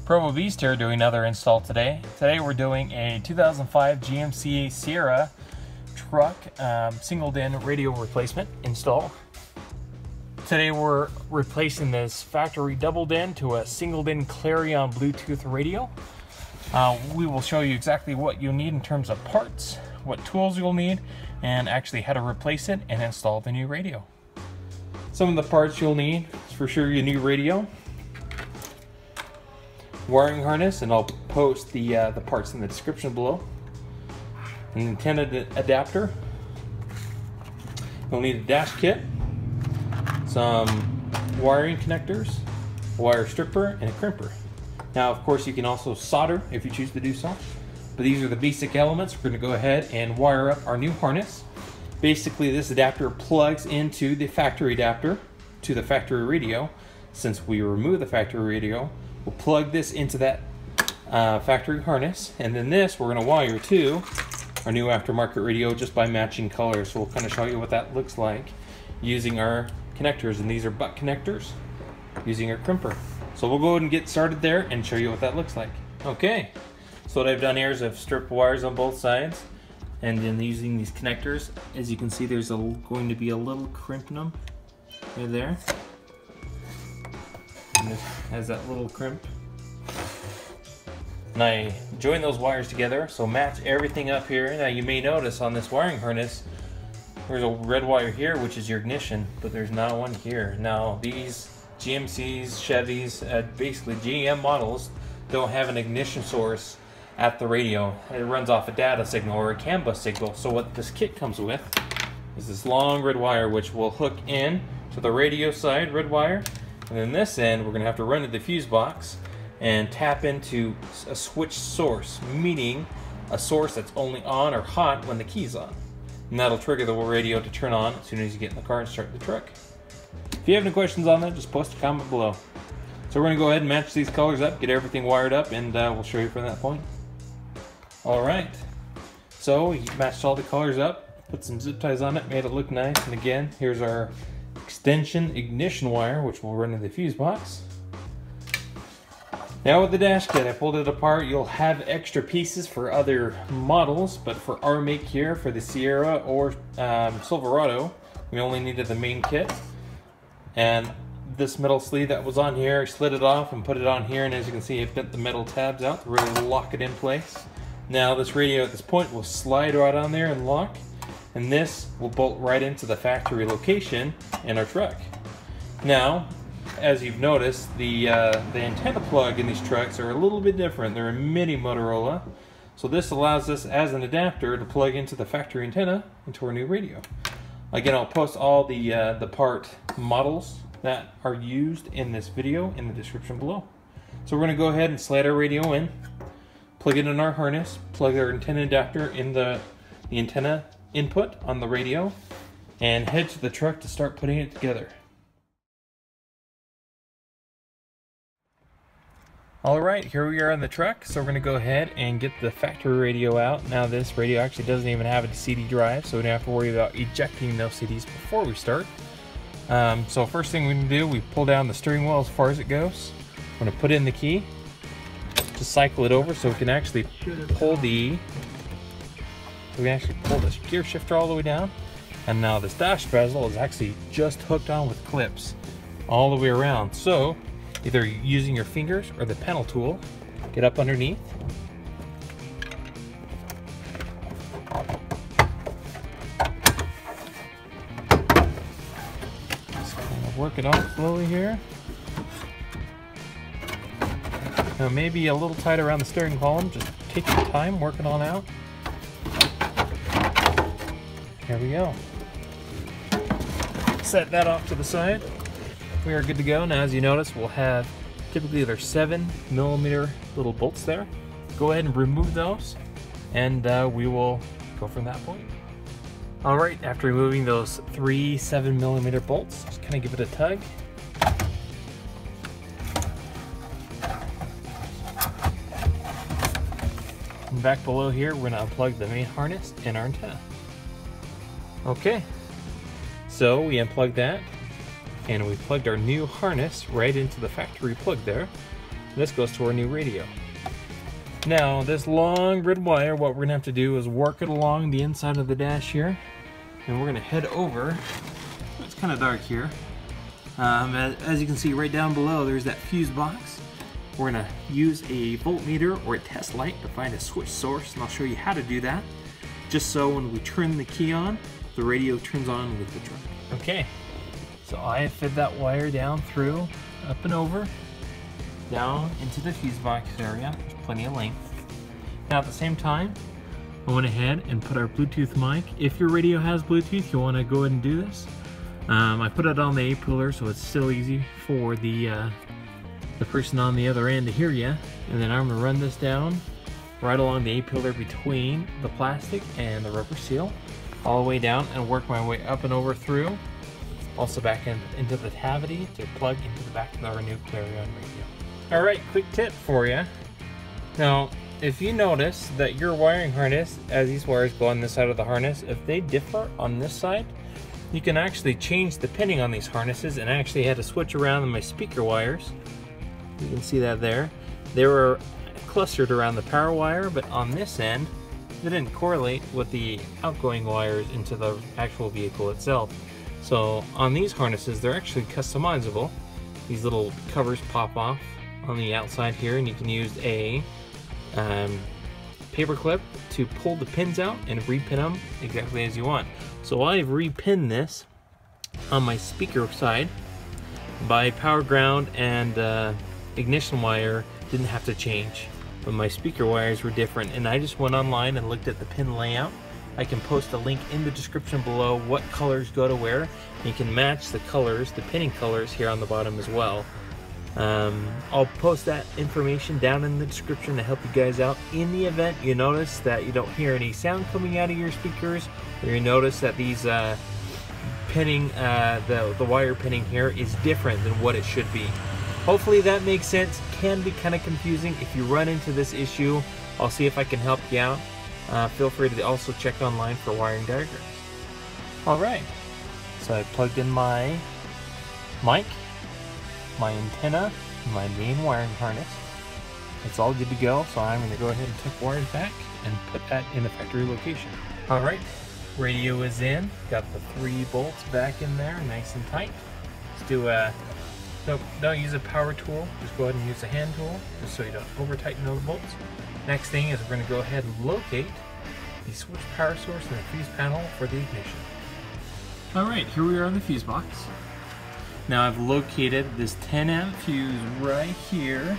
Provo Beast here doing another install today. Today we're doing a 2005 GMC Sierra truck single-din radio replacement install. Today we're replacing this factory double-din to a single-din Clarion Bluetooth radio. We will show you exactly what you need in terms of parts, what tools you'll need, and actually how to replace it and install the new radio. Some of the parts you'll need is for sure your new radio, wiring harness, and I'll post the parts in the description below. An antenna adapter. You'll need a dash kit, some wiring connectors, a wire stripper, and a crimper. Now, of course, you can also solder if you choose to do so, but these are the basic elements. We're going to go ahead and wire up our new harness. Basically, this adapter plugs into the factory adapter to the factory radio. Since we remove the factory radio, we'll plug this into that factory harness, and then this we're going to wire to our new aftermarket radio just by matching colors. So we'll kind of show you what that looks like using our connectors, and these are butt connectors using our crimper. So we'll go ahead and get started there and show you what that looks like. Okay, so what I've done here is I've stripped wires on both sides, and then using these connectors, as you can see, there's going to be a little crimp in them right there. And this has that little crimp. And I join those wires together, so match everything up here. Now you may notice on this wiring harness, there's a red wire here, which is your ignition, but there's not one here. Now these GMCs, Chevys, basically GM models don't have an ignition source at the radio. It runs off a data signal or a CAN bus signal. So what this kit comes with is this long red wire, which will hook in to the radio side red wire. And then this end, we're going to have to run to the fuse box and tap into a switch source, meaning a source that's only on or hot when the key's on. And that'll trigger the radio to turn on as soon as you get in the car and start the truck. If you have any questions on that, just post a comment below. So we're going to go ahead and match these colors up, get everything wired up, and we'll show you from that point. Alright, so we matched all the colors up, put some zip ties on it, made it look nice, and again, here's our extension ignition wire, which will run to the fuse box. Now with the dash kit, I pulled it apart. You'll have extra pieces for other models, but for our make here, for the Sierra or Silverado, we only needed the main kit. And this metal sleeve that was on here, I slid it off and put it on here, and as you can see, I've bent the metal tabs out to really lock it in place. Now this radio at this point will slide right on there and lock, and this will bolt right into the factory location in our truck. Now, as you've noticed, the antenna plug in these trucks are a little bit different. They're a mini Motorola, so this allows us as an adapter to plug into the factory antenna into our new radio. Again, I'll post all the part models that are used in this video in the description below. So we're going to go ahead and slide our radio in, plug it in our harness, plug our antenna adapter in the antenna input on the radio, and head to the truck to start putting it together. Alright, here we are in the truck, so we're going to go ahead and get the factory radio out. Now this radio actually doesn't even have a CD drive, so we don't have to worry about ejecting those CDs before we start. So first thing we can do, we pull down the steering wheel as far as it goes. We're going to put in the key, just cycle it over so we can actually pull the gear shifter all the way down. And now this dash bezel is actually just hooked on with clips all the way around. So either using your fingers or the panel tool, get up underneath. Just kind of work it off slowly here. Now maybe a little tight around the steering column, just take your time, work it on out. There we go. Set that off to the side. We are good to go. Now as you notice, we'll have typically there's 7mm little bolts there. Go ahead and remove those, and we will go from that point. Alright, after removing those 3 7mm bolts, just kind of give it a tug. And back below here, we're going to unplug the main harness and our antenna. Okay, so we unplugged that, and we plugged our new harness right into the factory plug there. This goes to our new radio. Now, this long red wire, what we're gonna have to do is work it along the inside of the dash here. And we're gonna head over. It's kind of dark here. As you can see right down below, there's that fuse box. We're gonna use a voltmeter or a test light to find a switch source, and I'll show you how to do that. Just so when we turn the key on, the radio turns on with the truck. Okay, so I have fed that wire down through, up and over, down into the fuse box area. There's plenty of length. Now at the same time, I went ahead and put our Bluetooth mic. If your radio has Bluetooth, you'll want to go ahead and do this. I put it on the A-pillar so it's still easy for the person on the other end to hear you. And then I'm going to run this down right along the A-pillar between the plastic and the rubber seal, all the way down, and work my way up and over through, also back into the cavity to plug into the back of our new Clarion radio. Alright, quick tip for you. Now, if you notice that your wiring harness, as these wires go on this side of the harness, if they differ on this side, you can actually change the pinning on these harnesses, and I actually had to switch around on my speaker wires. You can see that there. They were clustered around the power wire, but on this end, they didn't correlate with the outgoing wires into the actual vehicle itself. So on these harnesses, they're actually customizable. These little covers pop off on the outside here, and you can use a paper clip to pull the pins out and repin them exactly as you want. So I've repinned this on my speaker side by power ground, and ignition wire didn't have to change, but my speaker wires were different, and I just went online and looked at the pin layout. I can post a link in the description below what colors go to where. You can match the colors, the pinning colors here on the bottom as well. I'll post that information down in the description to help you guys out in the event you notice that you don't hear any sound coming out of your speakers, or you notice that these pinning, the wire pinning here is different than what it should be. Hopefully that makes sense. Can be kind of confusing. If you run into this issue, I'll see if I can help you out. Feel free to also check online for wiring diagrams. Alright, so I plugged in my mic, my antenna, my main wiring harness. It's all good to go, so I'm going to go ahead and take wires back and put that in the factory location. Alright, radio is in. Got the 3 bolts back in there, nice and tight. Let's do a... Don't use a power tool, just go ahead and use a hand tool, just so you don't over tighten those bolts. Next thing is we're going to go ahead and locate the switch power source and the fuse panel for the ignition. Alright, here we are in the fuse box. Now I've located this 10 amp fuse right here.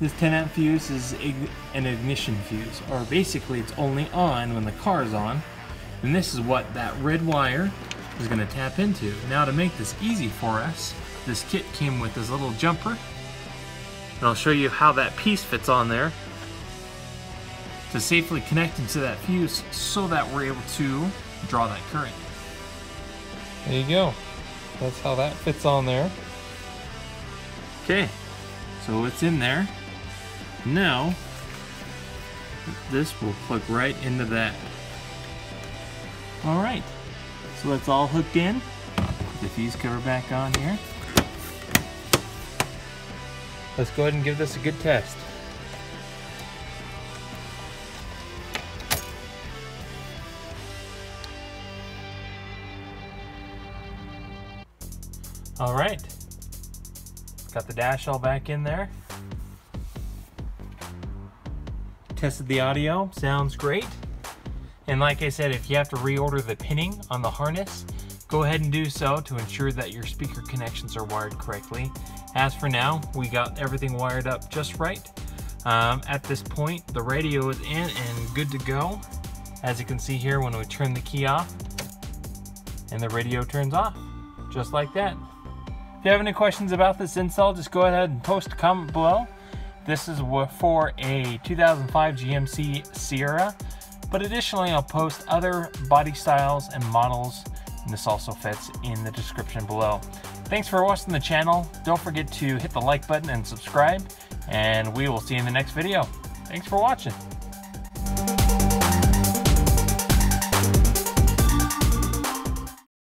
This 10 amp fuse is an ignition fuse, or basically it's only on when the car is on. And this is what that red wire is going to tap into. Now to make this easy for us, this kit came with this little jumper. And I'll show you how that piece fits on there to safely connect into that fuse so that we're able to draw that current. There you go. That's how that fits on there. Okay, so it's in there. Now, this will plug right into that. Alright, so it's all hooked in. Put the fuse cover back on here. Let's go ahead and give this a good test. Alright, got the dash all back in there. Tested the audio, sounds great. And like I said, if you have to reorder the pinning on the harness, go ahead and do so to ensure that your speaker connections are wired correctly. As for now, we got everything wired up just right. At this point, the radio is in and good to go. As you can see here, when we turn the key off, and the radio turns off, just like that. If you have any questions about this install, just go ahead and post a comment below. This is for a 2005 GMC Sierra, but additionally I'll post other body styles and models, and this also fits in the description below. Thanks for watching the channel. Don't forget to hit the like button and subscribe, and we will see you in the next video. Thanks for watching.